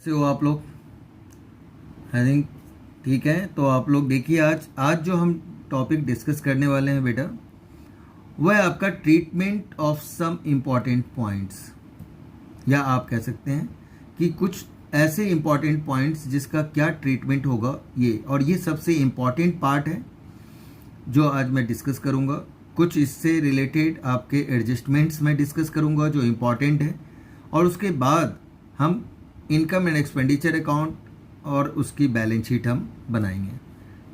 से हो आप लोग? आई थिंक ठीक है। तो आप लोग देखिए, आज जो हम टॉपिक डिस्कस करने वाले हैं बेटा, वह है आपका treatment of some important points, या आप कह सकते हैं कि कुछ ऐसे इम्पॉर्टेंट पॉइंट्स जिसका क्या ट्रीटमेंट होगा ये, और ये सबसे इम्पॉर्टेंट पार्ट है जो आज मैं डिस्कस करूँगा। कुछ इससे रिलेटेड आपके एडजस्टमेंट्स मैं डिस्कस करूँगा जो इम्पॉर्टेंट है, और उसके बाद हम इनकम एंड एक्सपेंडिचर अकाउंट और उसकी बैलेंस शीट हम बनाएंगे।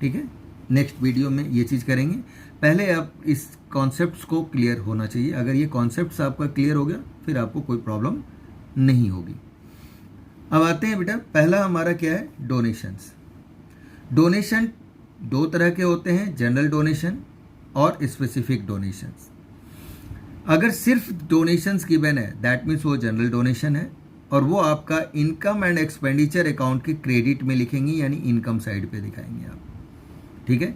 ठीक है, नेक्स्ट वीडियो में ये चीज़ करेंगे। पहले आप इस कॉन्सेप्ट्स को क्लियर होना चाहिए। अगर ये कॉन्सेप्ट्स आपका क्लियर हो गया फिर आपको कोई प्रॉब्लम नहीं होगी। अब आते हैं बेटा, पहला हमारा क्या है, डोनेशंस। डोनेशन दो तरह के होते हैं, जनरल डोनेशन और स्पेसिफिक डोनेशंस। अगर सिर्फ डोनेशंस गिवन है दैट मीन्स वो जनरल डोनेशन है, और वो आपका इनकम एंड एक्सपेंडिचर अकाउंट के क्रेडिट में लिखेंगे, यानी इनकम साइड पे दिखाएंगे आप। ठीक है,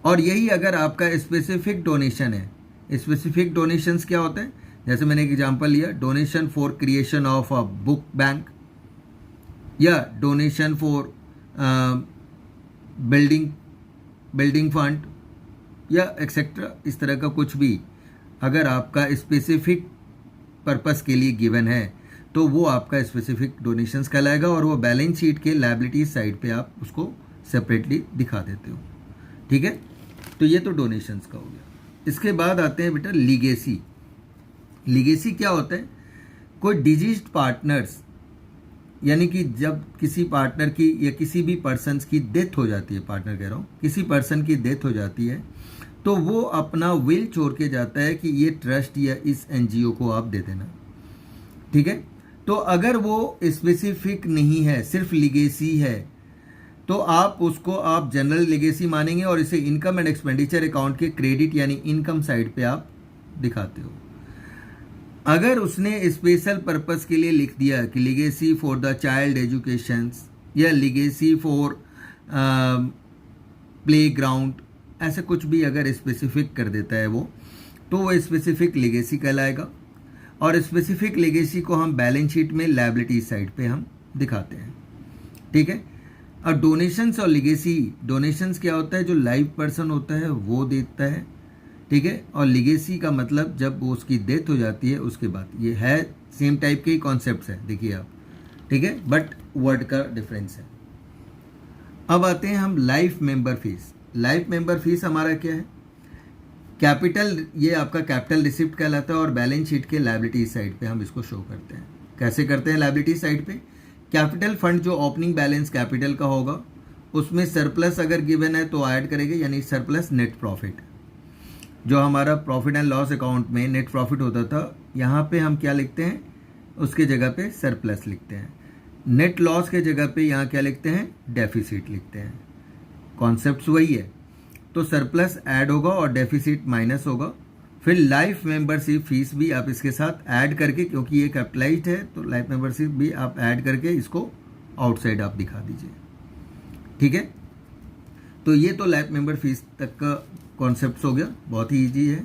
और यही अगर आपका स्पेसिफिक डोनेशन है, स्पेसिफिक डोनेशंस क्या होते हैं, जैसे मैंने एक एग्जांपल लिया, donation for creation of a book bank, या डोनेशन फॉर बिल्डिंग फंड, या एक्सेट्रा, इस तरह का कुछ भी अगर आपका स्पेसिफिक पर्पस के लिए गिवन है तो वो आपका स्पेसिफिक डोनेशंस कहलाएगा, और वो बैलेंस शीट के लायबिलिटीज साइड पे आप उसको सेपरेटली दिखा देते हो। ठीक है, तो ये तो डोनेशंस का हो गया। इसके बाद आते हैं बेटा लीगेसी। लीगेसी क्या होता है, कोई डिजीज्ड पार्टनर्स, यानी कि जब किसी पार्टनर की या किसी भी पर्सन्स की डेथ हो जाती है, पार्टनर कह रहा हूँ, किसी पर्सन की डेथ हो जाती है तो वो अपना विल छोड़ के जाता है कि ये ट्रस्ट या इस एनजीओ को आप दे देना। ठीक है, तो अगर वो स्पेसिफिक नहीं है, सिर्फ लीगेसी है, तो आप उसको आप जनरल लीगेसी मानेंगे और इसे इनकम एंड एक्सपेंडिचर अकाउंट के क्रेडिट यानी इनकम साइड पे आप दिखाते हो। अगर उसने स्पेशल पर्पस के लिए लिख दिया कि legacy for the child education, या लीगेसी फॉर प्ले ग्राउंड, ऐसे कुछ भी अगर स्पेसिफिक कर देता है वो, तो वो स्पेसिफिक लीगेसी कहलाएगा, और स्पेसिफिक लीगेसी को हम बैलेंस शीट में लायबिलिटी साइड पे हम दिखाते हैं। ठीक है, और डोनेशंस और लीगेसी, डोनेशंस क्या होता है, जो लाइव पर्सन होता है वो देता है। ठीक है, और लीगेसी का मतलब जब वो उसकी डेथ हो जाती है उसके बाद, ये है सेम टाइप के ही कॉन्सेप्ट्स है, देखिए आप। ठीक है, बट वर्ड का डिफरेंस है। अब आते हैं हम life member fees. Life member fees हमारा क्या है, कैपिटल, ये आपका कैपिटल रिसिप्ट कहलाता है, और बैलेंस शीट के लायबिलिटी साइड पे हम इसको शो करते हैं। कैसे करते हैं लायबिलिटी साइड पे, कैपिटल फंड जो ओपनिंग बैलेंस कैपिटल का होगा उसमें सरप्लस अगर गिवन है तो ऐड करेंगे, यानी सरप्लस नेट प्रॉफिट। जो हमारा प्रॉफिट एंड लॉस अकाउंट में नेट प्रॉफिट होता था, यहाँ पे हम क्या लिखते हैं, उसके जगह पे सरप्लस लिखते हैं। नेट लॉस के जगह पे यहाँ क्या लिखते हैं, डेफिसिट लिखते हैं। कॉन्सेप्ट वही है, तो सरप्लस ऐड होगा और डेफिसिट माइनस होगा। फिर लाइफ मेंबरशिप फीस भी आप इसके साथ ऐड करके, क्योंकि ये कैपिटलाइज्ड है तो लाइफ मेंबरशिप भी आप ऐड करके इसको आउटसाइड आप दिखा दीजिए। ठीक है, तो ये तो लाइफ मेंबर फीस तक का कॉन्सेप्ट हो गया, बहुत ही ईजी है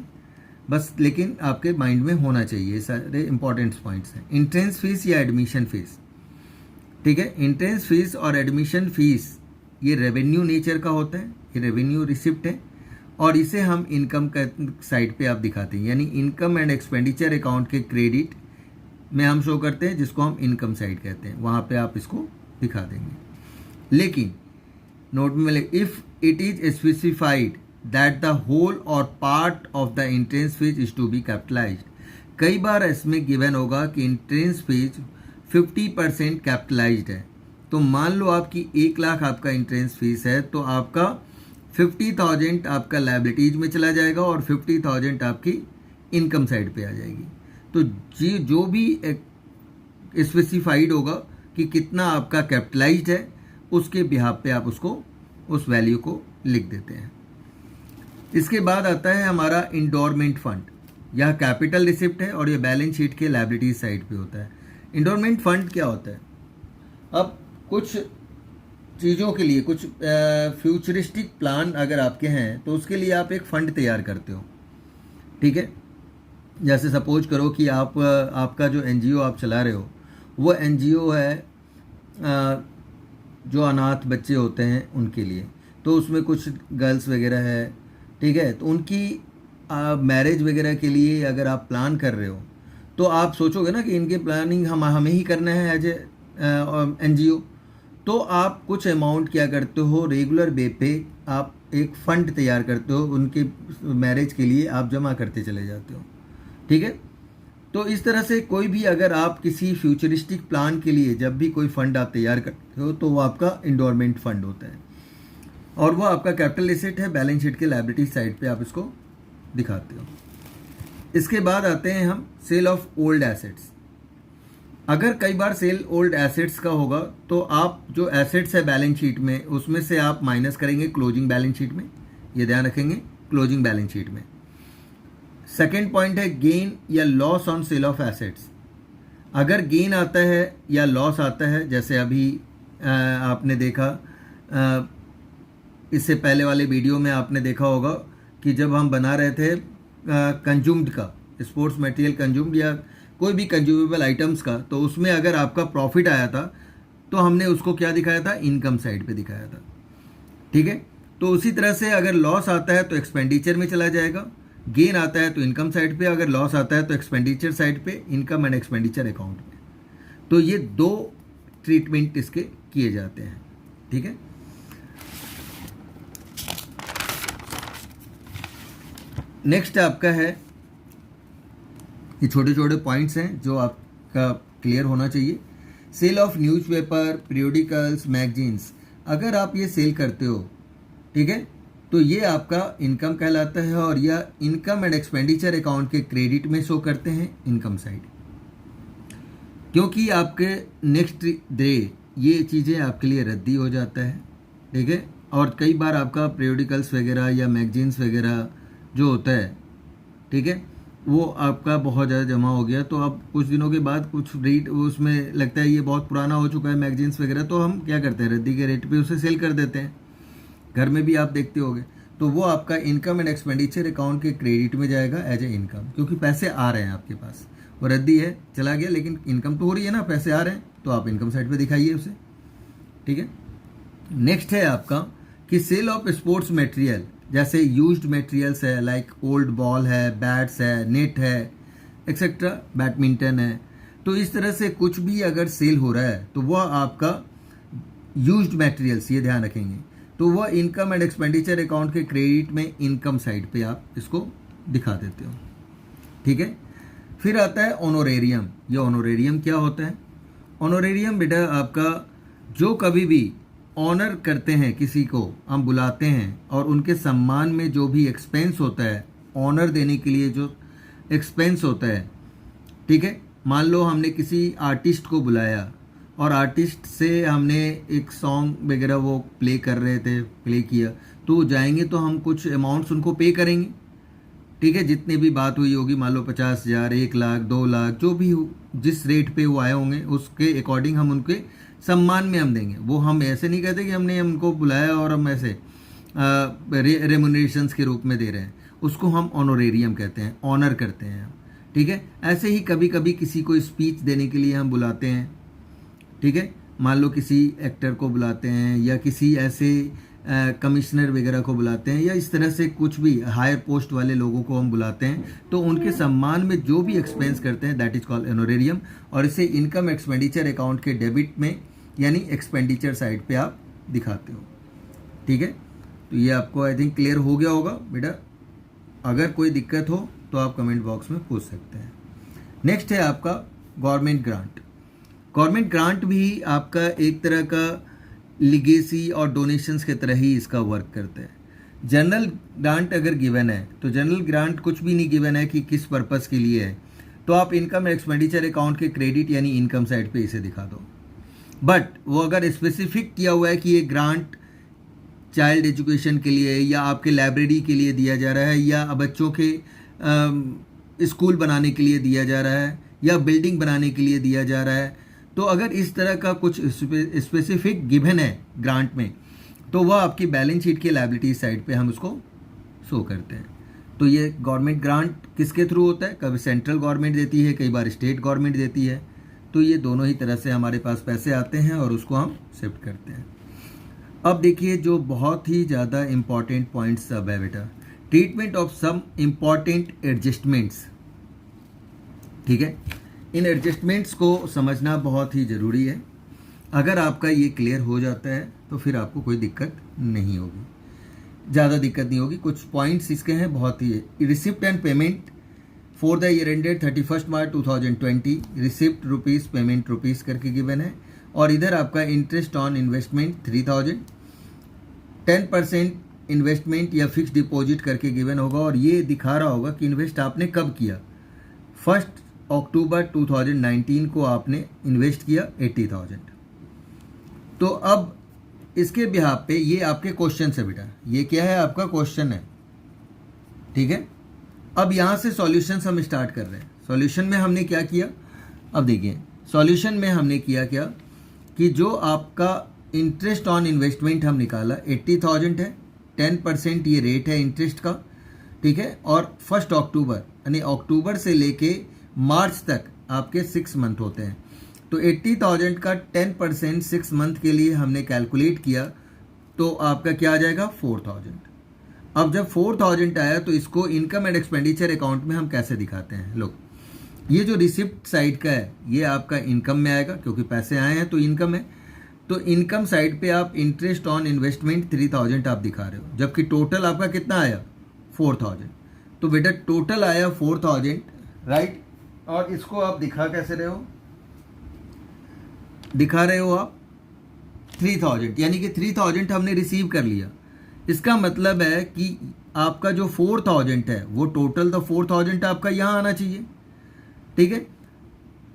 बस, लेकिन आपके माइंड में होना चाहिए, सारे इंपॉर्टेंट पॉइंट्स हैं। इंट्रेंस फीस या एडमिशन फीस। ठीक है, इंट्रेंस फीस और एडमिशन फीस ये रेवेन्यू नेचर का होता है, ये रेवेन्यू रिसिप्ट है, और इसे हम इनकम का साइड पे आप दिखाते हैं, यानी इनकम एंड एक्सपेंडिचर अकाउंट के क्रेडिट में हम शो करते हैं, जिसको हम इनकम साइड कहते हैं, वहाँ पे आप इसको दिखा देंगे। लेकिन नोट में लिख, if it is specified that the whole or part of the entrance fees is to be capitalized. कई बार इसमें गिवन होगा कि इंट्रेंस फीस 50% कैपिटलाइज्ड है, तो मान लो आपकी 1 लाख आपका इंट्रेंस फीस है, तो आपका 50,000 आपका लायबिलिटीज में चला जाएगा और 50,000 आपकी इनकम साइड पे आ जाएगी। तो जी जो भी स्पेसिफाइड होगा कि कितना आपका कैपिटलाइज्ड है, उसके बिहाफ पे आप उसको, उस वैल्यू को लिख देते हैं। इसके बाद आता है हमारा इंडोरमेंट फंड। यह कैपिटल रिसिप्ट है और ये बैलेंस शीट के लायबिलिटी साइड पे होता है। इंडोरमेंट फंड क्या होता है, अब कुछ चीज़ों के लिए, कुछ फ्यूचरिस्टिक प्लान अगर आपके हैं तो उसके लिए आप एक फ़ंड तैयार करते हो। ठीक है, जैसे सपोज करो कि आप आपका जो एनजीओ आप चला रहे हो वो एनजीओ है जो अनाथ बच्चे होते हैं उनके लिए, तो उसमें कुछ गर्ल्स वगैरह है, ठीक है, तो उनकी मैरिज वगैरह के लिए अगर आप प्लान कर रहे हो तो आप सोचोगे ना कि इनकी प्लानिंग हमें ही करना है एज ए NGO। तो आप कुछ अमाउंट क्या करते हो, रेगुलर बे पे आप एक फ़ंड तैयार करते हो, उनके मैरिज के लिए आप जमा करते चले जाते हो, ठीक है। तो इस तरह से कोई भी अगर आप किसी फ्यूचरिस्टिक प्लान के लिए जब भी कोई फ़ंड आप तैयार करते हो तो वो आपका इंडोरमेंट फ़ंड होता है और वो आपका कैपिटल एसेट है। बैलेंस शीट के लायबिलिटी साइड पे आप इसको दिखाते हो। इसके बाद आते हैं हम सेल ऑफ ओल्ड एसेट्स। अगर कई बार सेल ओल्ड एसेट्स का होगा तो आप जो एसेट्स है बैलेंस शीट में उसमें से आप माइनस करेंगे क्लोजिंग बैलेंस शीट में, ये ध्यान रखेंगे क्लोजिंग बैलेंस शीट में। सेकेंड पॉइंट है गेन या loss on sale of assets. अगर गेन आता है या लॉस आता है, जैसे अभी आपने देखा इससे पहले वाले वीडियो में आपने देखा होगा कि जब हम बना रहे थे कंज्यूम्ड का, स्पोर्ट्स मटेरियल कंज्यूम्ड या कोई भी कंज्यूमेबल आइटम्स का, तो उसमें अगर आपका प्रॉफिट आया था तो हमने उसको क्या दिखाया था, इनकम साइड पे दिखाया था, ठीक है। तो उसी तरह से अगर लॉस आता है तो एक्सपेंडिचर में चला जाएगा, गेन आता है तो इनकम साइड पे, अगर लॉस आता है तो एक्सपेंडिचर साइड पे, इनकम एंड एक्सपेंडिचर अकाउंट में। तो ये दो ट्रीटमेंट इसके किए जाते हैं, ठीक है। नेक्स्ट आपका है, ये छोटे छोटे पॉइंट्स हैं जो आपका क्लियर होना चाहिए। Sale of newspaper, periodicals, magazines. अगर आप ये सेल करते हो, ठीक है, तो ये आपका इनकम कहलाता है और यह इनकम एंड एक्सपेंडिचर अकाउंट के क्रेडिट में शो करते हैं इनकम साइड, क्योंकि आपके नेक्स्ट डे ये चीज़ें आपके लिए रद्दी हो जाता है, ठीक है। और कई बार आपका पीरियोडिकल्स वगैरह या मैगजीन्स वगैरह जो होता है, ठीक है, वो आपका बहुत ज़्यादा जमा हो गया, तो अब कुछ दिनों के बाद कुछ रेट उसमें लगता है ये बहुत पुराना हो चुका है मैगजीन्स वगैरह, तो हम क्या करते हैं, रद्दी के रेट पे उसे सेल कर देते हैं। घर में भी आप देखते होंगे, तो वो आपका इनकम एंड एक्सपेंडिचर अकाउंट के क्रेडिट में जाएगा एज ए इनकम, क्योंकि पैसे आ रहे हैं आपके पास, वो रद्दी है चला गया लेकिन इनकम तो हो रही है ना, पैसे आ रहे हैं, तो आप इनकम साइड पर दिखाइए उसे, ठीक है। नेक्स्ट है आपका कि सेल ऑफ स्पोर्ट्स मटेरियल, जैसे यूज्ड मटेरियल्स है, लाइक ओल्ड बॉल है, बैट्स है, नेट है, एक्सेट्रा, बैडमिंटन है। तो इस तरह से कुछ भी अगर सेल हो रहा है तो वह आपका यूज्ड मटेरियल्स, ये ध्यान रखेंगे, तो वह इनकम एंड एक्सपेंडिचर अकाउंट के क्रेडिट में इनकम साइड पे आप इसको दिखा देते हो, ठीक है। फिर आता है ऑनोरेरियम। ये ऑनोरेरियम क्या होता है? ऑनोरेरियम बेटा आपका जो कभी भी ऑनर करते हैं, किसी को हम बुलाते हैं और उनके सम्मान में जो भी एक्सपेंस होता है, ऑनर देने के लिए जो एक्सपेंस होता है, ठीक है। मान लो हमने किसी आर्टिस्ट को बुलाया और आर्टिस्ट से हमने एक सॉन्ग वगैरह वो प्ले कर रहे थे, प्ले किया, तो जाएंगे तो हम कुछ अमाउंट्स उनको पे करेंगे, ठीक है। जितने भी बात हुई होगी, मान लो 50,000, 1 लाख, 2 लाख, जो भी जिस रेट पे वो आए होंगे उसके अकॉर्डिंग हम उनके सम्मान में हम देंगे। वो हम ऐसे नहीं कहते कि हमने उनको बुलाया और हम ऐसे रेमुनरेशंस के रूप में दे रहे हैं, उसको हम ऑनोरेरियम कहते हैं, ऑनर करते हैं, ठीक है। ऐसे ही कभी कभी किसी को स्पीच देने के लिए हम बुलाते हैं, ठीक है। मान लो किसी एक्टर को बुलाते हैं या किसी ऐसे कमिश्नर वगैरह को बुलाते हैं या इस तरह से कुछ भी हायर पोस्ट वाले लोगों को हम बुलाते हैं, तो उनके सम्मान में जो भी एक्सपेंस करते हैं दैट इज कॉल्ड ऑनोरेरियम, और इसे इनकम एक्सपेंडिचर अकाउंट के डेबिट में यानी एक्सपेंडिचर साइड पे आप दिखाते हो, ठीक है। तो ये आपको आई थिंक क्लियर हो गया होगा बेटा। अगर कोई दिक्कत हो तो आप कमेंट बॉक्स में पूछ सकते हैं। नेक्स्ट है आपका गवर्नमेंट ग्रांट। गवर्नमेंट ग्रांट भी आपका एक तरह का लिगेसी और डोनेशंस के तरह ही इसका वर्क करता है। जनरल ग्रांट अगर गिवन है तो जनरल ग्रांट कुछ भी नहीं गिवन है कि किस पर्पस के लिए है, तो आप इनकम एक्सपेंडिचर अकाउंट के क्रेडिट यानी इनकम साइड पे इसे दिखा दो। बट वो अगर स्पेसिफिक किया हुआ है कि ये ग्रांट चाइल्ड एजुकेशन के लिए या आपके लाइब्रेरी के लिए दिया जा रहा है या बच्चों के स्कूल बनाने के लिए दिया जा रहा है या बिल्डिंग बनाने के लिए दिया जा रहा है, तो अगर इस तरह का कुछ स्पेसिफिक गिवन है ग्रांट में, तो वह आपकी बैलेंस शीट की लायबिलिटी साइड पे हम उसको शो करते हैं। तो ये गवर्नमेंट ग्रांट किसके थ्रू होता है? कभी सेंट्रल गवर्नमेंट देती है, कई बार स्टेट गवर्नमेंट देती है, तो ये दोनों ही तरह से हमारे पास पैसे आते हैं और उसको हम शिफ्ट करते हैं। अब देखिए जो बहुत ही ज़्यादा इम्पॉर्टेंट पॉइंट्स अब है बेटा, treatment of some important adjustments. ठीक है, इन एडजस्टमेंट्स को समझना बहुत ही ज़रूरी है। अगर आपका ये क्लियर हो जाता है तो फिर आपको कोई दिक्कत नहीं होगी, ज़्यादा दिक्कत नहीं होगी। कुछ पॉइंट्स इसके हैं बहुत ही। Receipt and payment for the year ended 31 March 2020, receipt rupees, payment rupees करके गिवन है। और इधर आपका इंटरेस्ट ऑन इन्वेस्टमेंट 3000, 10% इन्वेस्टमेंट या फिक्स डिपॉजिट करके गिवन होगा और ये दिखा रहा होगा कि इन्वेस्ट आपने कब किया। 1 अक्टूबर 2019 को आपने इन्वेस्ट किया 80,000। तो अब इसके बिहाफ पे ये आपके क्वेश्चन है बेटा, ये क्या है आपका क्वेश्चन है। ठीक है, अब यहाँ से सॉल्यूशंस हम स्टार्ट कर रहे हैं। सॉल्यूशन में हमने क्या किया, अब देखिए सॉल्यूशन में हमने किया क्या कि जो आपका इंटरेस्ट ऑन इन्वेस्टमेंट हम निकाला 80,000 है, 10% ये रेट है इंटरेस्ट का। ठीक है, और 1 अक्टूबर यानी अक्टूबर से लेके मार्च तक आपके 6 मंथ होते हैं। तो 80,000 का 10% 6 मंथ के लिए हमने कैलकुलेट किया तो आपका क्या आ जाएगा 4,000। अब जब 4,000 आया तो इसको इनकम एंड एक्सपेंडिचर अकाउंट में हम कैसे दिखाते हैं। लोग, ये जो रिसिप्ट साइड का है ये आपका इनकम में आएगा क्योंकि पैसे आए हैं तो इनकम है। तो इनकम साइड पे आप इंटरेस्ट ऑन इन्वेस्टमेंट 3,000 आप दिखा रहे हो, जबकि टोटल आपका कितना आया 4,000। तो बेटा टोटल आया 4,000, राइट। और इसको आप दिखा कैसे रहे हो, दिखा रहे हो आप 3,000, यानी कि 3,000 हमने रिसीव कर लिया। इसका मतलब है कि आपका जो 4,000 है वो टोटल तो 4,000 आपका यहाँ आना चाहिए। ठीक है,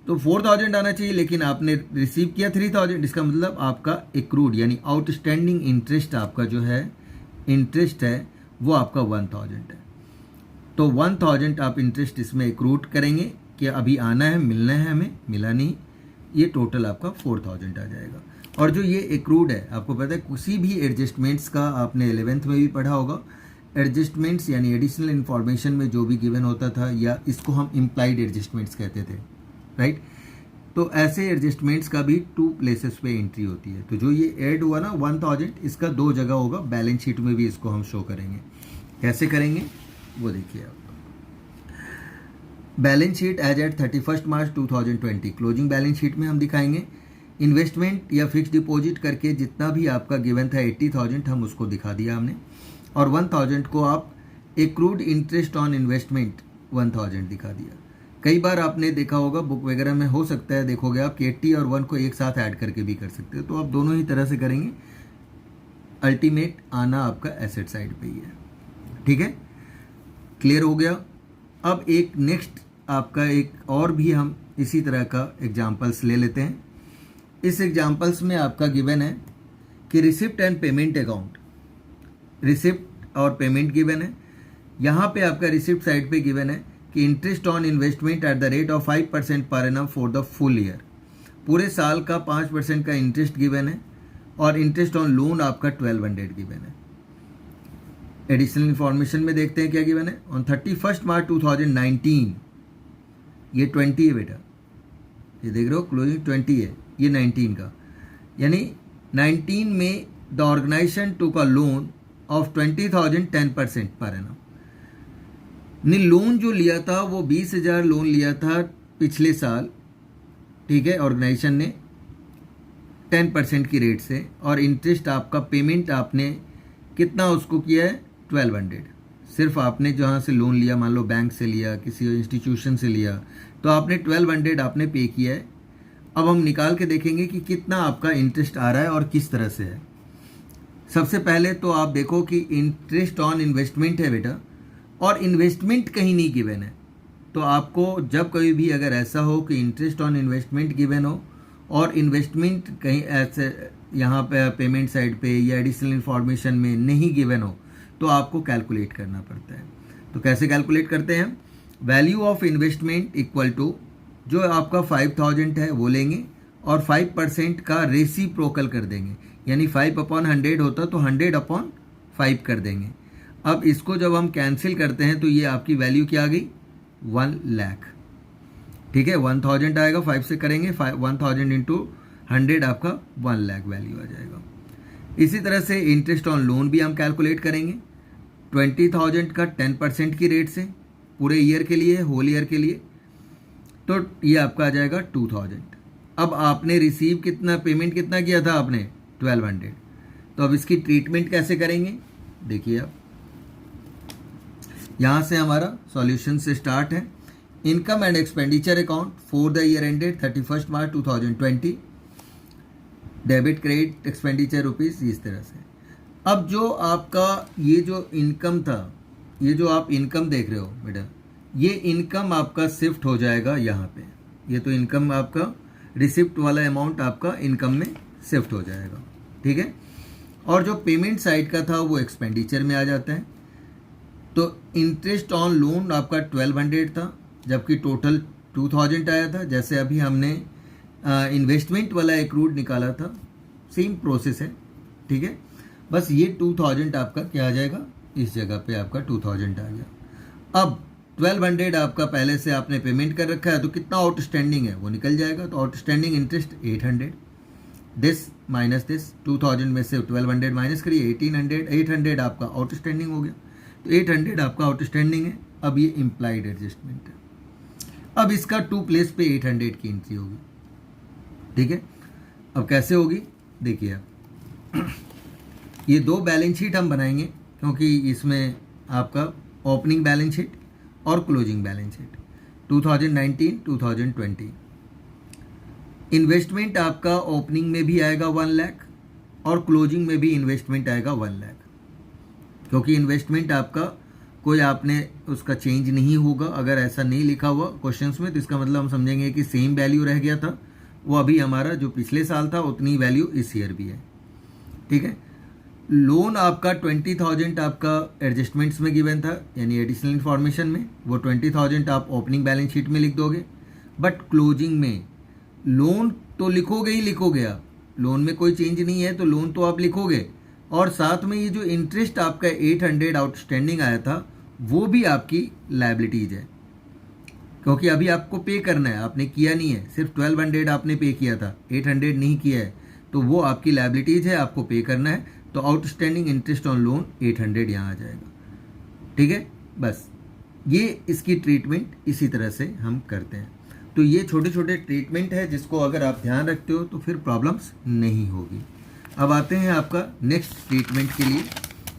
तो 4,000 आना चाहिए लेकिन आपने रिसीव किया 3,000। इसका मतलब आपका एक्रूड यानी आउटस्टैंडिंग इंटरेस्ट आपका जो है इंटरेस्ट है वो आपका 1,000 है। तो 1,000 आप इंटरेस्ट इसमें एक्रूड करेंगे कि अभी आना है, मिलना है, हमें मिला नहीं, ये टोटल आपका 4,000 आ जाएगा। और जो ये एक्रूड है आपको पता है किसी भी एडजस्टमेंट्स का आपने 11th में भी पढ़ा होगा, एडजस्टमेंट्स यानी एडिशनल इन्फॉर्मेशन में जो भी गिवन होता था या इसको हम इम्प्लाइड एडजस्टमेंट्स कहते थे, राइट। तो ऐसे एडजस्टमेंट्स का भी 2 प्लेसेस पे एंट्री होती है। तो जो ये ऐड हुआ ना 1,000, इसका 2 जगह होगा, बैलेंस शीट में भी इसको हम शो करेंगे। कैसे करेंगे वो देखिए आप। Balance sheet as eight 31 March 2020, closing balance sheet में हम दिखाएंगे इन्वेस्टमेंट या फिक्स डिपॉजिट करके जितना भी आपका गिवन था 80,000 हम उसको दिखा दिया हमने, और 1,000 को आप एक्रूड इंटरेस्ट ऑन इन्वेस्टमेंट 1,000 दिखा दिया। कई बार आपने देखा होगा बुक वगैरह में, हो सकता है देखोगे आप कि 80 और 1 को एक साथ ऐड करके भी कर सकते हो। तो आप दोनों ही तरह से करेंगे, अल्टीमेट आना आपका एसेट साइड पे ही है। ठीक है, क्लियर हो गया। अब एक नेक्स्ट आपका एक और भी हम इसी तरह का एग्जाम्पल्स ले लेते हैं। इस एग्जाम्पल्स में आपका गिवन है कि receipt and payment account, receipt और पेमेंट गिवन है। यहाँ पे आपका रिसिप्ट साइड पे गिवन है कि interest on investment at the rate of 5% per annum for the full year, पूरे साल का 5% का इंटरेस्ट गिवन है, और इंटरेस्ट ऑन लोन आपका 1,200 गिवन है। एडिशनल इन्फॉर्मेशन में देखते हैं क्या गिवन है। ऑन 31 मार्च 2019, ये 20 है बेटा, ये देख रहे हो क्लोजिंग 20 है, ये 19 का, यानी 19 में the organization took a loan of 20,000 10% per annum. ने लोन जो लिया था वो 20,000 लोन लिया था पिछले साल, ठीक है, ऑर्गेनाइजेशन ने 10% की रेट से, और इंटरेस्ट आपका पेमेंट आपने कितना उसको किया है 1,200। सिर्फ आपने जहाँ से लोन लिया, मान लो बैंक से लिया, किसी इंस्टीट्यूशन से लिया, तो आपने 1,200 आपने पे किया है। अब हम निकाल के देखेंगे कि कितना आपका इंटरेस्ट आ रहा है और किस तरह से है। सबसे पहले तो आप देखो कि इंटरेस्ट ऑन इन्वेस्टमेंट है बेटा, और इन्वेस्टमेंट कहीं नहीं गिवन है। तो आपको जब कभी भी अगर ऐसा हो कि इंटरेस्ट ऑन इन्वेस्टमेंट गिवन हो और इन्वेस्टमेंट कहीं ऐसे यहाँ पे पेमेंट साइड पे या एडिशनल इन्फॉर्मेशन में नहीं गिवन हो, तो आपको कैलकुलेट करना पड़ता है। तो कैसे कैलकुलेट करते हैं, value of investment equal to जो आपका 5,000 है वो लेंगे और 5% का रेसिप्रोकल कर देंगे, यानी 5/100 होता तो 100/5 कर देंगे। अब इसको जब हम कैंसिल करते हैं तो ये आपकी वैल्यू क्या आ गई 1 लाख। ठीक है, 1000 आएगा, 5 से करेंगे, 1000 इंटू 100 आपका 1 लाख वैल्यू आ जाएगा। इसी तरह से इंटरेस्ट ऑन लोन भी हम कैलकुलेट करेंगे 20,000 का 10% की रेट से पूरे ईयर के लिए, होल ईयर के लिए, तो ये आपका आ जाएगा 2000। अब आपने रिसीव कितना, पेमेंट कितना किया था आपने, 1200। तो अब इसकी ट्रीटमेंट कैसे करेंगे, देखिए आप, यहाँ से हमारा सॉल्यूशन से स्टार्ट है। Income and expenditure account for the year ended 31 March 2020, debit credit expenditure rupees, इस तरह से। अब जो आपका ये जो इनकम था, ये जो आप इनकम देख रहे हो बेटा, ये इनकम आपका शिफ्ट हो जाएगा यहाँ पे। ये तो इनकम आपका रिसिप्ट वाला अमाउंट आपका इनकम में शिफ्ट हो जाएगा, ठीक है। और जो पेमेंट साइड का था वो एक्सपेंडिचर में आ जाता है। तो इंटरेस्ट ऑन लोन आपका 1200 था, जबकि टोटल 2000 आया था। जैसे अभी हमने इन्वेस्टमेंट वाला एक्रूड निकाला था, सेम प्रोसेस है, ठीक है। बस ये 2000 आपका क्या आ जाएगा, इस जगह पे आपका 2000 आ गया। अब 1200 आपका पहले से आपने पेमेंट कर रखा है, तो कितना आउटस्टैंडिंग है वो निकल जाएगा। तो outstanding interest 800, this minus this, 2000 में से 1200 माइनस करिए, 1800, 800 आपका आउटस्टैंडिंग हो गया। तो 800 आपका आउटस्टैंडिंग है। अब ये इम्प्लाइड एडजस्टमेंट है। अब इसका 2 प्लेस पे 800 की एंट्री होगी, ठीक है। अब कैसे होगी देखिए आप, ये 2 बैलेंस शीट हम बनाएंगे, क्योंकि इसमें आपका ओपनिंग बैलेंस शीट और क्लोजिंग बैलेंस शीट 2019 2020। इन्वेस्टमेंट आपका ओपनिंग में भी आएगा 1 लाख और क्लोजिंग में भी इन्वेस्टमेंट आएगा 1 लाख, क्योंकि इन्वेस्टमेंट आपका कोई आपने उसका चेंज नहीं होगा। अगर ऐसा नहीं लिखा हुआ क्वेश्चंस में, तो इसका मतलब हम समझेंगे कि सेम वैल्यू रह गया था, वो अभी हमारा जो पिछले साल था उतनी वैल्यू इस ईयर भी है, ठीक है। लोन आपका 20,000 आपका एडजस्टमेंट्स में गिवन था, यानी एडिशनल इन्फॉर्मेशन में, वो 20,000 आप ओपनिंग बैलेंस शीट में लिख दोगे। बट क्लोजिंग में लोन तो लिखोगे ही लिखोगे आप, लोन में कोई चेंज नहीं है, तो लोन तो आप लिखोगे, और साथ में ये जो इंटरेस्ट आपका 800 आउटस्टैंडिंग आया था, वो भी आपकी लायबिलिटीज है, क्योंकि अभी आपको पे करना है, आपने किया नहीं है, सिर्फ 1200 आपने पे किया था, 800 नहीं किया है, तो वो आपकी लायबिलिटीज है, आपको पे करना है। तो आउटस्टैंडिंग इंटरेस्ट ऑन लोन 800 यहाँ आ जाएगा, ठीक है। बस ये इसकी ट्रीटमेंट इसी तरह से हम करते हैं। तो ये छोटे छोटे ट्रीटमेंट है, जिसको अगर आप ध्यान रखते हो तो फिर प्रॉब्लम्स नहीं होगी। अब आते हैं आपका नेक्स्ट ट्रीटमेंट के लिए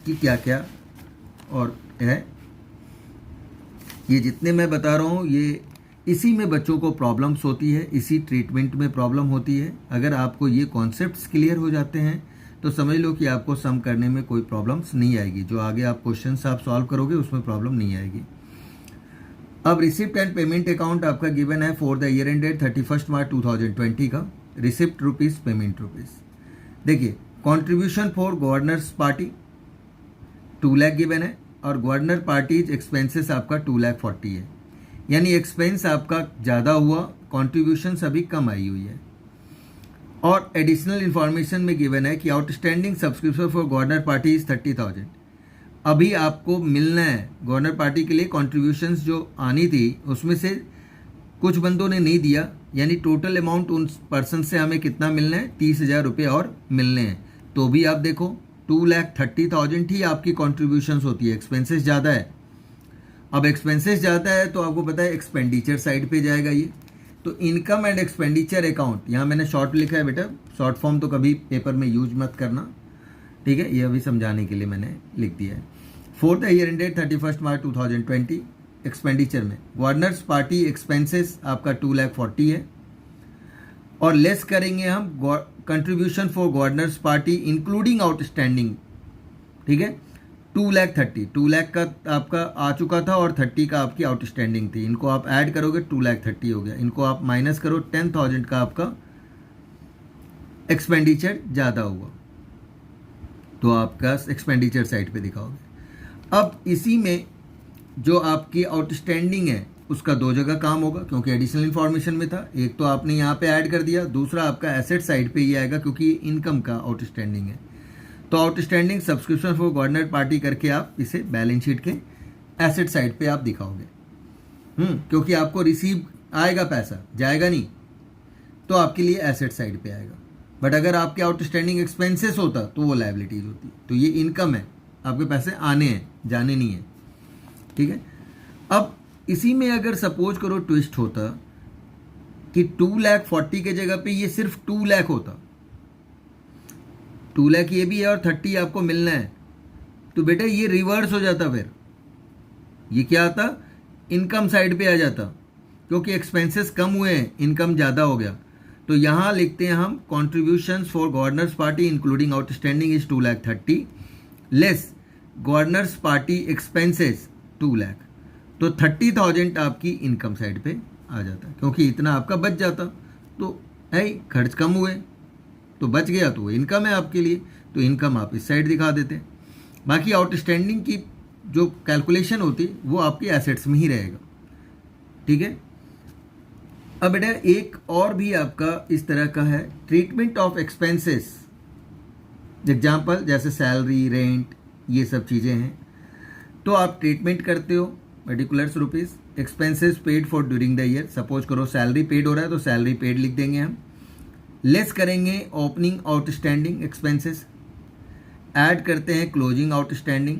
कि क्या क्या और है। ये जितने मैं बता रहा हूँ, ये इसी में बच्चों को प्रॉब्लम्स होती है, इसी ट्रीटमेंट में प्रॉब्लम होती है। अगर आपको ये कॉन्सेप्ट्स क्लियर हो जाते हैं तो समझ लो कि आपको सम करने में कोई प्रॉब्लम्स नहीं आएगी। जो आगे आप क्वेश्चंस आप सॉल्व करोगे उसमें प्रॉब्लम नहीं आएगी। अब रिसिप्ट एंड पेमेंट अकाउंट आपका गिवन है for the year ended 31 March 2020 का। Receipt rupees, payment rupees. देखिए, contribution for governors party 2 lakh given है, और गवर्नर पार्टीज एक्सपेंसेस आपका 2,40,000 है, यानी एक्सपेंस आपका ज़्यादा हुआ, कॉन्ट्रीब्यूशन अभी कम आई हुई है। और एडिशनल इन्फॉर्मेशन में गिवन है कि outstanding subscription for governor party is 30,000। अभी आपको मिलना है गवर्नर पार्टी के लिए कॉन्ट्रीब्यूशंस जो आनी थी, उसमें से कुछ बंदों ने नहीं दिया, यानी टोटल अमाउंट उन पर्सन से हमें कितना मिलना है, 30,000 रुपये और मिलने हैं। तो भी आप देखो 2,30,000 ही आपकी कॉन्ट्रीब्यूशंस होती है, एक्सपेंसेस ज़्यादा है। अब एक्सपेंसेस ज़्यादा है तो आपको पता है एक्सपेंडिचर साइड पे जाएगा ये। तो इनकम एंड एक्सपेंडिचर अकाउंट, यहाँ मैंने शॉर्ट लिखा है बेटा, शॉर्ट फॉर्म तो कभी पेपर में यूज मत करना, ठीक है। ये अभी समझाने के लिए मैंने लिख दिया है। For the year ended 31 March 2020 expenditure में गवर्नर्स पार्टी एक्सपेंसेस आपका 2,40,000 है, और लेस करेंगे हम contribution for governors party including outstanding, ठीक है। 2,30,000, 2 लाख का आपका आ चुका था और 30 का आपकी आउटस्टैंडिंग थी। इनको आप ऐड करोगे 2,30,000 हो गया। इनको आप माइनस करो, 10,000 का आपका एक्सपेंडिचर ज़्यादा हुआ, तो आपका एक्सपेंडिचर साइड पे दिखाओगे। अब इसी में जो आपकी आउटस्टैंडिंग है उसका 2 जगह काम होगा, क्योंकि एडिशनल इन्फॉर्मेशन में था। एक तो आपने यहाँ पे ऐड कर दिया, दूसरा आपका एसेट साइड पे ही आएगा, क्योंकि ये इनकम का आउटस्टैंडिंग है। तो outstanding subscription for governor party करके आप इसे बैलेंस शीट के एसेट साइड पे आप दिखाओगे, क्योंकि आपको रिसीव आएगा पैसा, जाएगा नहीं, तो आपके लिए एसेट साइड पे आएगा। बट अगर आपके आउटस्टैंडिंग एक्सपेंसेस होता तो वो लायबिलिटीज होती। तो ये इनकम है, आपके पैसे आने हैं, जाने नहीं है, ठीक है। अब इसी में अगर सपोज करो ट्विस्ट होता कि 2,40,000 के जगह पे ये सिर्फ 2 लाख होता, 2 लाख ये भी है और 30 आपको मिलना है, तो बेटा ये रिवर्स हो जाता, फिर ये क्या आता, इनकम साइड पे आ जाता, क्योंकि एक्सपेंसेस कम हुए हैं, इनकम ज़्यादा हो गया। तो यहाँ लिखते हैं हम contributions for governors party including outstanding is 2,30,000 less governors party expenses 2 lakh, तो 30,000 आपकी इनकम साइड पे आ जाता, क्योंकि इतना आपका बच जाता। तो है खर्च कम हुए तो बच गया, तो वो इनकम है आपके लिए, तो इनकम आप इस साइड दिखा देते। बाकी आउटस्टैंडिंग की जो कैलकुलेशन होती वो आपकी एसेट्स में ही रहेगा, ठीक है। अब बेटा एक और भी आपका इस तरह का है, ट्रीटमेंट ऑफ एक्सपेंसेस। एग्जाम्पल जैसे सैलरी, रेंट, ये सब चीज़ें हैं, तो आप ट्रीटमेंट करते हो particulars rupees, expenses paid for during the year. Suppose करो सैलरी पेड हो रहा है तो सैलरी पेड लिख देंगे हम, लेस करेंगे ओपनिंग आउटस्टैंडिंग एक्सपेंसेस, ऐड करते हैं क्लोजिंग आउटस्टैंडिंग,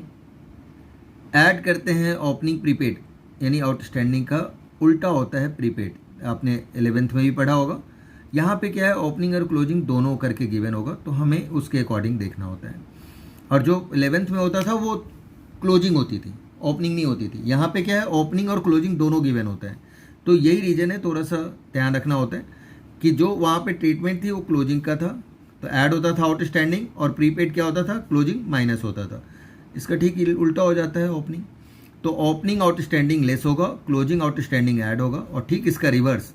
ऐड करते हैं ओपनिंग प्रीपेड, यानी आउटस्टैंडिंग का उल्टा होता है प्रीपेड, आपने 11th में भी पढ़ा होगा। यहाँ पे क्या है, ओपनिंग और क्लोजिंग दोनों करके गिवन होगा, तो हमें उसके अकॉर्डिंग देखना होता है। और जो 11th में होता था वो क्लोजिंग होती थी, ओपनिंग नहीं होती थी। यहाँ पे क्या है, ओपनिंग और क्लोजिंग दोनों गिवन होता है। तो यही रीज़न है, थोड़ा सा ध्यान रखना होता है कि जो वहाँ पे ट्रीटमेंट थी वो क्लोजिंग का था, तो ऐड होता था आउटस्टैंडिंग, और प्रीपेड क्या होता था, क्लोजिंग माइनस होता था। इसका ठीक उल्टा हो जाता है ओपनिंग, तो ओपनिंग आउटस्टैंडिंग लेस होगा, क्लोजिंग आउटस्टैंडिंग ऐड होगा, और ठीक इसका रिवर्स,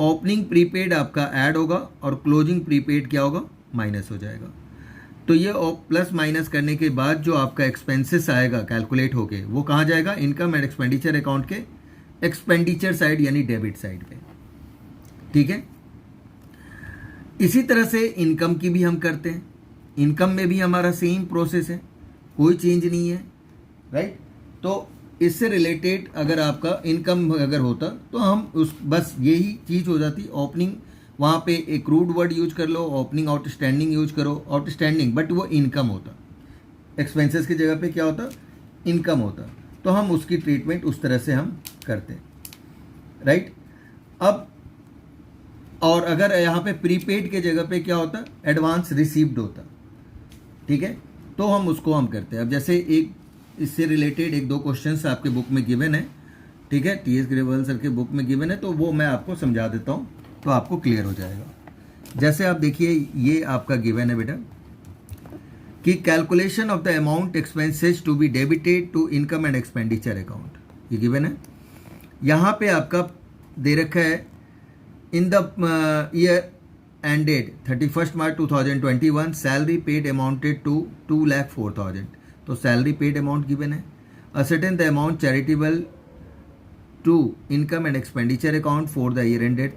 ओपनिंग प्रीपेड आपका ऐड होगा और क्लोजिंग प्रीपेड क्या होगा, माइनस हो जाएगा। तो ये प्लस माइनस करने के बाद जो आपका एक्सपेंसेस आएगा कैलकुलेट होके, वो कहाँ जाएगा, इनकम एंड एक्सपेंडिचर अकाउंट के एक्सपेंडिचर साइड यानी डेबिट साइड पे, ठीक है। इसी तरह से इनकम की भी हम करते हैं, इनकम में भी हमारा सेम प्रोसेस है, कोई चेंज नहीं है, राइट। तो इससे रिलेटेड अगर आपका इनकम अगर होता तो हम उस बस यही चीज़ हो जाती, ओपनिंग वहाँ पे एक रूड वर्ड यूज कर लो, ओपनिंग आउटस्टैंडिंग यूज करो, आउटस्टैंडिंग, बट वो इनकम होता, एक्सपेंसेस की जगह पे क्या होता, इनकम होता। तो हम उसकी ट्रीटमेंट उस तरह से हम करते हैं, राइट। अब और अगर यहाँ पे प्रीपेड के जगह पे क्या होता, एडवांस रिसीव्ड होता, ठीक है, तो हम उसको हम करते हैं। अब जैसे एक इससे रिलेटेड 1-2 क्वेश्चंस आपके बुक में गिवन है, ठीक है, टीएस ग्रेवाल सर के बुक में गिवन है, तो वो मैं आपको समझा देता हूँ तो आपको क्लियर हो जाएगा। जैसे आप देखिए ये आपका गिवन है बेटा कि calculation of the amount expenses to be debited to income and expenditure account, ये गिवन है। यहाँ पे आपका दे रखा है in the year ended 31st March 2021 salary paid amounted to 2,04,000, तो सैलरी पेड अमाउंट गिवन है। Ascertain the amount chargeable to income and expenditure account for the year ended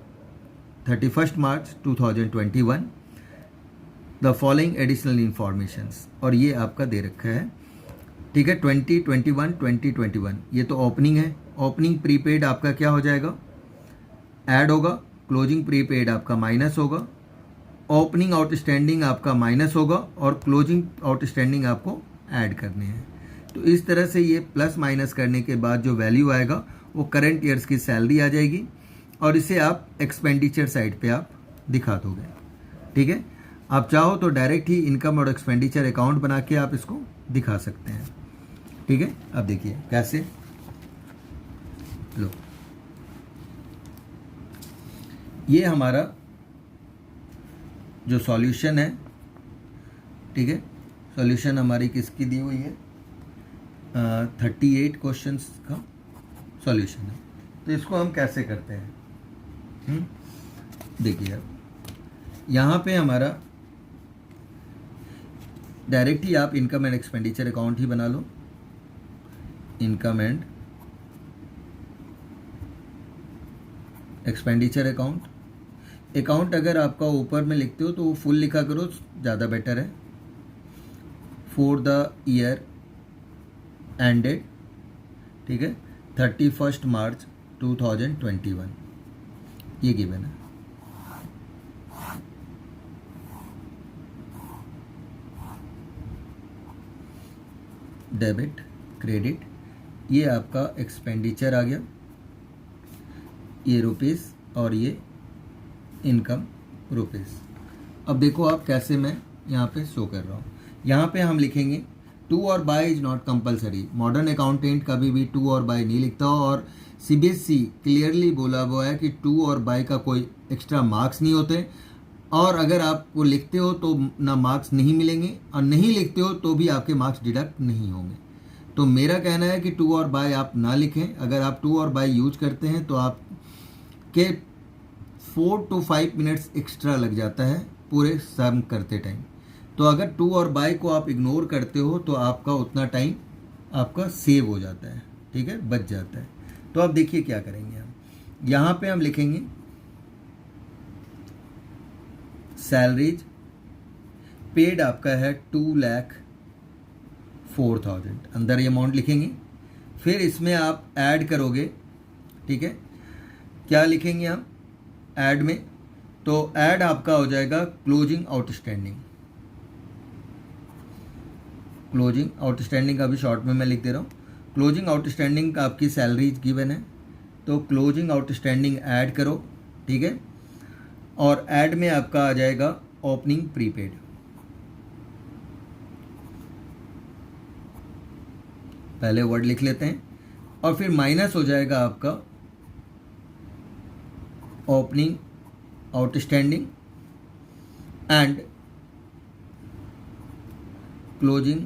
31st March 2021 the following additional informations, और ये आपका दे रखा है, ठीक है, 2021 ये तो ओपनिंग है, ओपनिंग प्रीपेड आपका क्या हो जाएगा, ऐड होगा, क्लोजिंग प्रीपेड आपका माइनस होगा, ओपनिंग आउटस्टैंडिंग आपका माइनस होगा, और क्लोजिंग आउटस्टैंडिंग आपको ऐड करने हैं। तो इस तरह से ये प्लस माइनस करने के बाद जो वैल्यू आएगा वो करंट ईयर्स की सैलरी आ जाएगी, और इसे आप एक्सपेंडिचर साइड पे आप दिखा दोगे, ठीक है। आप चाहो तो डायरेक्ट ही इनकम और एक्सपेंडिचर अकाउंट बना के आप इसको दिखा सकते हैं, ठीक है। अब देखिए कैसे, लो ये हमारा जो सॉल्यूशन है, ठीक है, सॉल्यूशन हमारी किसकी दी हुई है, 38 क्वेश्चंस का सॉल्यूशन है। तो इसको हम कैसे करते हैं, देखिए अब यहाँ पे हमारा डायरेक्ट ही आप इनकम एंड एक्सपेंडिचर अकाउंट ही बना लो, इनकम एंड एक्सपेंडिचर अकाउंट अगर आपका ऊपर में लिखते हो तो वो फुल लिखा करो, ज़्यादा बेटर है। फॉर द ईयर एंडेड, ठीक है, 31st March 2021, ये गिवन है। डेबिट, क्रेडिट, ये आपका एक्सपेंडिचर आ गया, ये रुपीस और ये इनकम रुपीस। अब देखो आप कैसे मैं यहाँ पे शो कर रहा हूँ। यहाँ पे हम लिखेंगे टू और by is not compulsory. Modern accountant कभी भी टू और बाय नहीं लिखता, और सीबीएसई क्लियरली बोला हुआ है कि टू और बाय का कोई एक्स्ट्रा मार्क्स नहीं होते, और अगर आप वो लिखते हो तो ना मार्क्स नहीं मिलेंगे, और नहीं लिखते हो तो भी आपके मार्क्स डिडक्ट नहीं होंगे। तो मेरा कहना है कि टू और बाय आप ना लिखें। अगर आप टू और बाय यूज करते हैं तो आप के 4 to 5 मिनट्स एक्स्ट्रा लग जाता है पूरे सम करते टाइम। तो अगर टू और बाय को आप इग्नोर करते हो तो आपका उतना टाइम आपका सेव हो जाता है, ठीक है, बच जाता है। तो अब देखिए क्या करेंगे हम। यहाँ पे हम लिखेंगे सैलरीज पेड आपका है 2,04,000, अंदर ये अमाउंट लिखेंगे। फिर इसमें आप ऐड करोगे, ठीक है, क्या लिखेंगे हम ऐड में, तो ऐड आपका हो जाएगा क्लोजिंग आउटस्टैंडिंग। क्लोजिंग आउटस्टैंडिंग का भी शॉर्ट में मैं लिख दे रहा हूँ। क्लोजिंग आउटस्टैंडिंग का आपकी सैलरीज गिवन है, तो क्लोजिंग आउटस्टैंडिंग ऐड करो, ठीक है, और ऐड में आपका आ जाएगा ओपनिंग प्रीपेड। पहले वर्ड लिख लेते हैं, और फिर माइनस हो जाएगा आपका opening outstanding and closing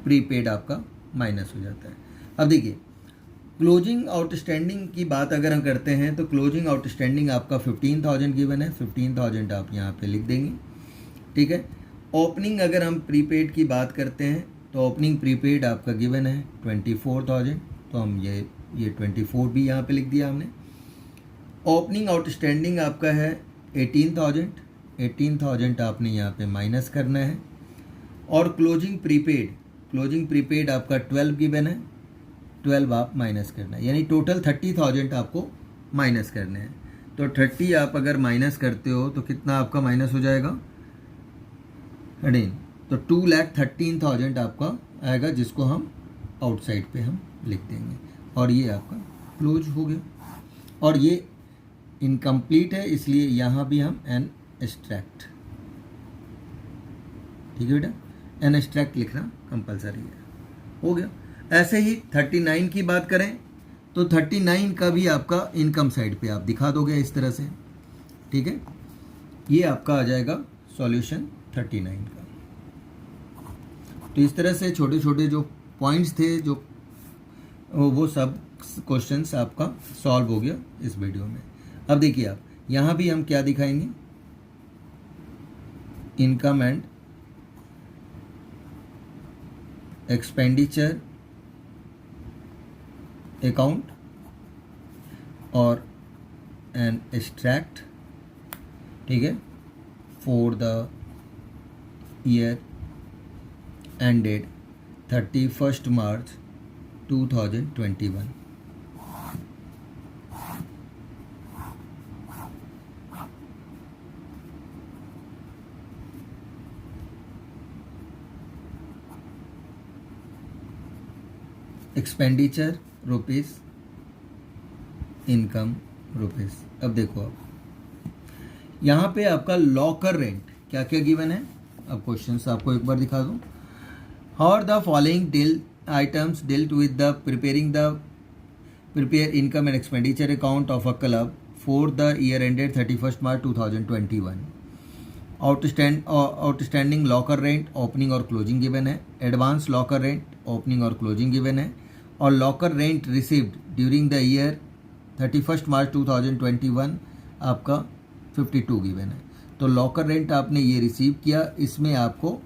prepaid आपका माइनस हो जाता है। अब देखिए क्लोजिंग आउटस्टैंडिंग की बात अगर हम करते हैं तो क्लोजिंग आउटस्टैंडिंग आपका 15,000 गिवन है, 15,000 आप यहाँ पे लिख देंगे, ठीक है। ओपनिंग अगर हम प्रीपेड की बात करते हैं तो ओपनिंग प्रीपेड आपका गिवन है 24,000, तो हम ये 24 भी यहाँ पे लिख दिया हमने। ओपनिंग आउटस्टैंडिंग आपका है 18,000 आपने यहाँ पे माइनस करना है, और क्लोजिंग प्रीपेड आपका 12 गिवन है, 12 आप माइनस करना है, यानी टोटल 30,000 आपको माइनस करने हैं। तो 30 आप अगर माइनस करते हो तो कितना आपका माइनस हो जाएगा 100, तो 2,13,000 आपका आएगा, जिसको हम आउटसाइड पे हम लिख देंगे, और ये आपका क्लोज हो गया। और ये इनकम्प्लीट है, इसलिए यहाँ भी हम एन एक्सट्रैक्ट, ठीक है बेटा, एन एक्सट्रैक्ट लिखना कंपलसरी है, हो गया। ऐसे ही 39 की बात करें तो 39 का भी आपका इनकम साइड पे आप दिखा दोगे इस तरह से, ठीक है। ये आपका आ जाएगा सॉल्यूशन 39 का। तो इस तरह से छोटे छोटे जो पॉइंट्स थे जो वो सब क्वेश्चंस आपका सॉल्व हो गया इस वीडियो में। अब देखिए आप यहाँ भी हम क्या दिखाएंगे, इनकम एंड एक्सपेंडिचर अकाउंट और एन एक्सट्रैक्ट, ठीक है, for the year ended 31 March 2021। Expenditure rupees, income rupees. अब देखो आप यहाँ पे आपका लॉकर रेंट क्या क्या गिवन है। अब क्वेश्चंस आपको एक बार दिखा दूँ। How are the following deal items dealt with the prepare income and expenditure account of a club for the year ended 31 March 2021। Outstanding locker rent opening और क्लोजिंग गिवन है, एडवांस लॉकर रेंट ओपनिंग और closing given है, और locker rent received during the year 31 March 2021 आपका 52 given है। तो locker rent आपने ये रिसीव किया, इसमें आपको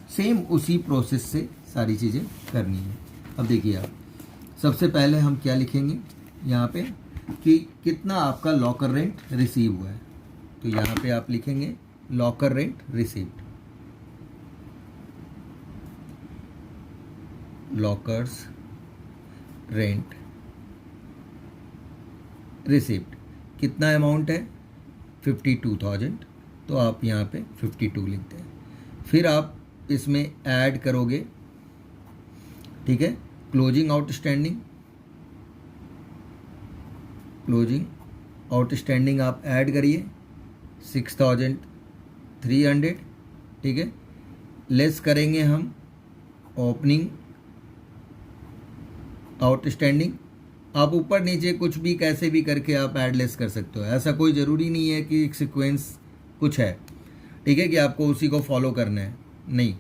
सेम उसी प्रोसेस से सारी चीज़ें करनी है। अब देखिए आप सबसे पहले हम क्या लिखेंगे यहाँ पे कि कितना आपका लॉकर रेंट रिसीव हुआ है। तो यहाँ पे आप लिखेंगे locker rent received, lockers rent receipt कितना अमाउंट है 52,000, तो आप यहाँ पे 52 लिखते हैं। फिर आप इसमें ऐड करोगे, ठीक है, क्लोजिंग आउटस्टैंडिंग आप ऐड करिए 6,300, ठीक है। लेस करेंगे हम ओपनिंग आउटस्टैंडिंग। आप ऊपर नीचे कुछ भी कैसे भी करके आप ऐड लेस कर सकते हो, ऐसा कोई ज़रूरी नहीं है कि एक सीक्वेंस कुछ है, ठीक है, कि आपको उसी को फॉलो करना है, नहीं,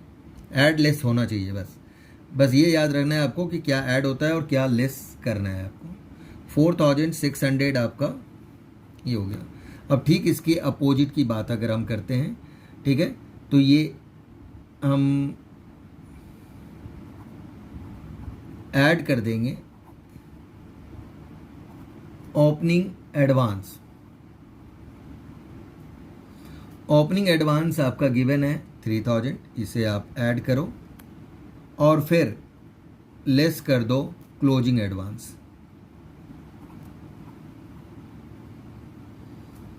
ऐड लेस होना चाहिए। बस ये याद रखना है आपको कि क्या ऐड होता है और क्या लेस करना है आपको। 4,600 आपका ये हो गया। अब ठीक इसके अपोजिट की बात अगर हम करते हैं, ठीक है, तो ये हम ऐड कर देंगे ओपनिंग एडवांस आपका गिवन है 3,000, इसे आप ऐड करो और फिर लेस कर दो क्लोजिंग एडवांस।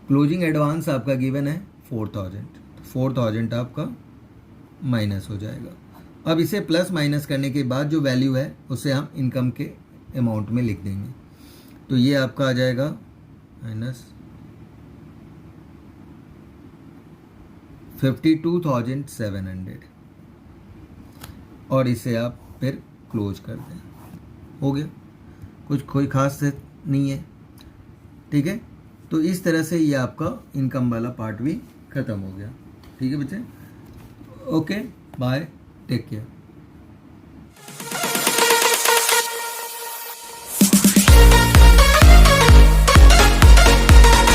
क्लोजिंग एडवांस आपका गिवन है 4,000, 4,000 आपका माइनस हो जाएगा। अब इसे प्लस माइनस करने के बाद जो वैल्यू है उसे हम इनकम के अमाउंट में लिख देंगे, तो ये आपका आ जाएगा माइनस 52,700 और इसे आप फिर क्लोज कर दें। हो गया, कुछ कोई खास नहीं है, ठीक है। तो इस तरह से ये आपका इनकम वाला पार्ट भी ख़त्म हो गया, ठीक है बच्चे। Okay, bye, take care.